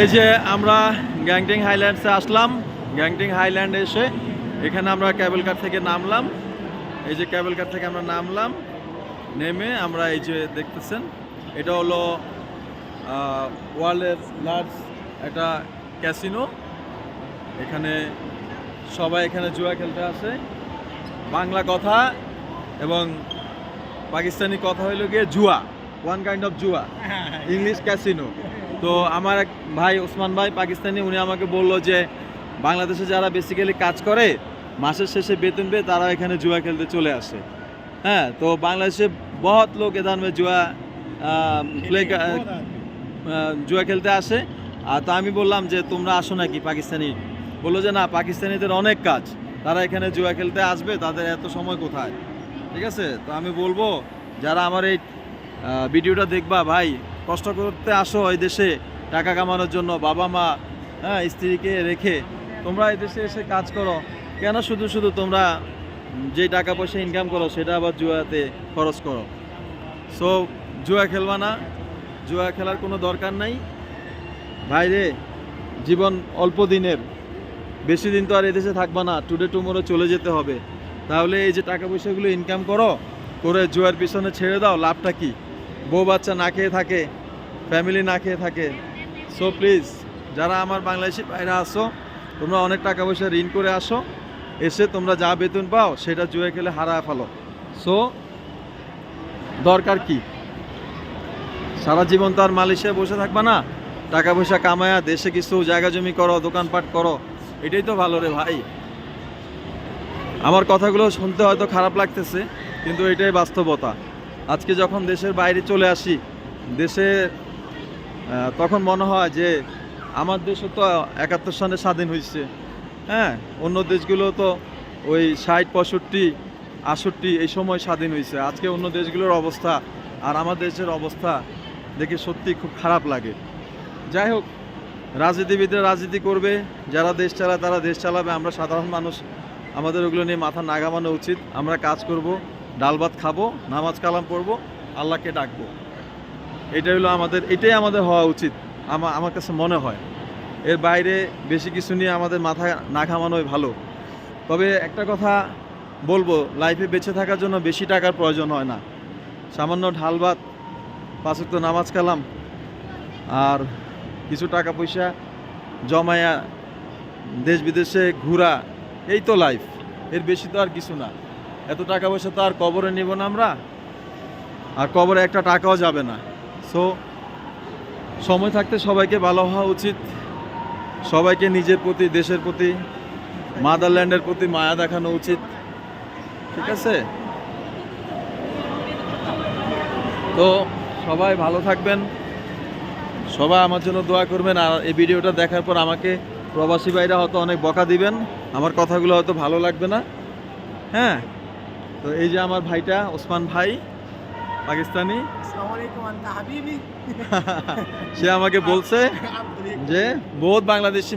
এই যে আমরা গ্যাংটিং হাইল্যান্ডসে আসলাম। গ্যাংটিং হাইল্যান্ডে এসে এখানে আমরা ক্যাবেল কার থেকে নামলাম। এই যে ক্যাবেল কার থেকে আমরা নামলাম, নেমে আমরা এই যে দেখতেছেন এটা হলো ওয়ার্ল্ডের লার্জ একটা ক্যাসিনো। এখানে সবাই এখানে জুয়া খেলতে আসে। বাংলা কথা এবং পাকিস্তানি কথা হইল গিয়ে জুয়া, ওয়ান কাইন্ড অফ জুয়া, ইংলিশ ক্যাসিনো। তো আমার এক ভাই ওসমান ভাই পাকিস্তানি, উনি আমাকে বললো যে বাংলাদেশে যারা বেসিক্যালি কাজ করে মাসের শেষে বেতন পেয়ে তারা এখানে জুয়া খেলতে চলে আসে। হ্যাঁ, তো বাংলাদেশে বহুত লোক এধার में জুয়া জুয়া খেলতে আসে। আর তো আমি বললাম যে তোমরা আসো নাকি পাকিস্তানি? বললো যে না, পাকিস্তানিদের অনেক কাজ, তারা এখানে জুয়া খেলতে আসবে, তাদের এত সময় কোথায়। ঠিক আছে, তো আমি বলবো যারা আমার এই ভিডিওটা দেখবা, ভাই কষ্ট করতে আসো এই দেশে টাকা কামানোর জন্য, বাবা মা হ্যাঁ স্ত্রীকে রেখে তোমরা এই দেশে এসে কাজ করো। কেন শুধু শুধু তোমরা যে টাকা পয়সা ইনকাম করো সেটা আবার জুয়াতে খরচ করো? সো জুয়া খেলবা না, জুয়া খেলার কোনো দরকার নাই ভাইরে। জীবন অল্প দিনের, বেশি দিন তো আর এদেশে থাকবা না, টুডে টুমোরো চলে যেতে হবে। তাহলে এই যে টাকা পয়সাগুলো ইনকাম করো, করে জুয়ার পিছনে ছেড়ে দাও, লাভটা কি? বউ বাচ্চা না খেয়ে থাকে, ফ্যামিলি না খেয়ে থাকে। সো প্লিজ যারা আমার বাংলাদেশি বাইরে আসো, তোমরা অনেক টাকা পয়সা ঋণ করে আসো, এসে তোমরা যা বেতন পাও সেটা জুয়া খেলে হারায় ফেলো। সো দরকার কি? সারা জীবন তো আর মালয়েশিয়ায় বসে থাকবা না, টাকা পয়সা কামায়া দেশে কিছু জায়গা জমি করো, দোকানপাট করো, এটাই তো ভালো রে ভাই। আমার কথাগুলো শুনতে হয়তো খারাপ লাগতেছে, কিন্তু এটাই বাস্তবতা। আজকে যখন দেশের বাইরে চলে আসি, দেশে তখন মনে হয় যে আমার দেশও তো 71 সালে স্বাধীন হয়েছে। হ্যাঁ, অন্য দেশগুলো তো ওই 60, 65, 68 এই সময় স্বাধীন হয়েছে। আজকে অন্য দেশগুলোর অবস্থা আর আমার দেশের অবস্থা দেখে সত্যি খুব খারাপ লাগে। যাই হোক, রাজনীতিবিদরা রাজনীতি করবে, যারা দেশ চালায় তারা দেশ চালাবে। আমরা সাধারণ মানুষ, আমাদের ওগুলো নিয়ে মাথা না ঘামানো উচিত। আমরা কাজ করব, ডাল ভাত খাবো, নামাজ কালাম পড়বো, আল্লাহকে ডাকবো। এটাই আমাদের হওয়া উচিত আমার কাছে মনে হয়। এর বাইরে বেশি কিছু নিয়ে আমাদের মাথা না ঘামানোই ভালো। তবে একটা কথা বলবো, লাইফে বেঁচে থাকার জন্য বেশি টাকার প্রয়োজন হয় না। সামান্য ঢাল ভাত, 5 ওয়াক্ত নামাজ কালাম আর কিছু টাকা পয়সা জমায়া দেশ বিদেশে ঘোরা, এই তো লাইফ। এর বেশি তো আর কিছু না। এত টাকা পয়সা তো আর কবরে নেব না আমরা, আর কবরে একটা টাকাও যাবে না। সো সময় থাকতে সবাইকে ভালো হওয়া উচিত। সবাইকে নিজের প্রতি, দেশের প্রতি, মাদারল্যান্ডের প্রতি মায়া দেখানো উচিত। ঠিক আছে, তো সবাই ভালো থাকবেন, সবাই আমার জন্য দোয়া করবেন। আর এই ভিডিওটা দেখার পর আমাকে প্রবাসী ভাইরা হয়তো অনেক বকা দিবেন, আমার কথাগুলো হয়তো ভালো লাগবে না। হ্যাঁ, তো এই যে আমার ভাইটা ওসমান ভাই পাকিস্তানি, সে আমাকে বলছে যে বহুত বাংলাদেশি